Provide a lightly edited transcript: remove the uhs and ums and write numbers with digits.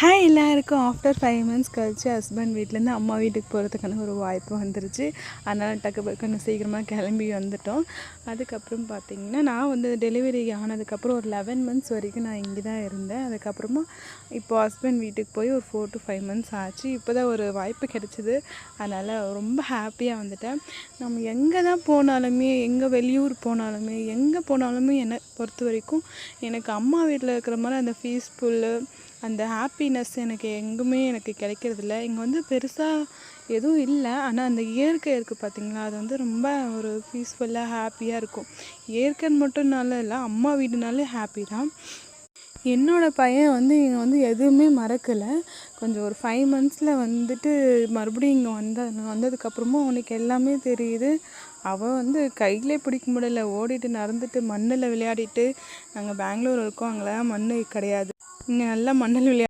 Hi எல்லாருக்கும் after 5 months கழிச்சு husband வீட்டிலேருந்து அம்மா வீட்டுக்கு போகிறதுக்கான ஒரு வாய்ப்பு வந்துருச்சு. அதனால் கொஞ்சம் சீக்கிரமாக கிளம்பி வந்துட்டோம். அதுக்கப்புறம் பார்த்திங்கன்னா நான் வந்து டெலிவரி ஆனதுக்கப்புறம் ஒரு 11 மந்த்ஸ் வரைக்கும் நான் இங்கே தான் இருந்தேன். அதுக்கப்புறமா இப்போது ஹஸ்பண்ட் வீட்டுக்கு போய் ஒரு 4 to 5 மந்த்ஸ் ஆச்சு. இப்போ தான் ஒரு வாய்ப்பு கிடச்சிது. அதனால் ரொம்ப ஹாப்பியாக வந்துட்டேன். நம்ம எங்கே தான் போனாலுமே, எங்கே வெளியூர் போனாலுமே, எங்கே போனாலுமே என்னை பொறுத்த வரைக்கும் எனக்கு அம்மா வீட்டில் இருக்கிற மாதிரி அந்த பீஸ்ஃபுல்லு, அந்த ஹாப்பினஸ் எனக்கு கிடைக்கிறதில்ல. இங்கே வந்து பெருசாக எதுவும் இல்லை. ஆனால் அந்த இயற்கை இருக்குது பார்த்திங்களா, அது வந்து ரொம்ப ஒரு பீஸ்ஃபுல்லாக ஹாப்பியாக இருக்கும். இயற்கைன்னு மட்டும்னால இல்லை, அம்மா வீடுனாலே ஹாப்பி தான். என்னோடய பையன் வந்து இங்கே வந்து எதுவுமே மறக்கலை. கொஞ்சம் ஒரு 5 மந்த்ஸில் வந்துட்டு மறுபடியும் இங்கே வந்ததுக்கப்புறமும் அவனுக்கு எல்லாமே தெரியுது. அவன் வந்து கையிலே பிடிக்க முடியல, ஓடிட்டு நடந்துட்டு மண்ணில் விளையாடிட்டு. நாங்கள் பெங்களூர் இருக்கோம், அங்கெல்லாம் மண் கிடையாது. இங்கே நல்லா மண்ணில்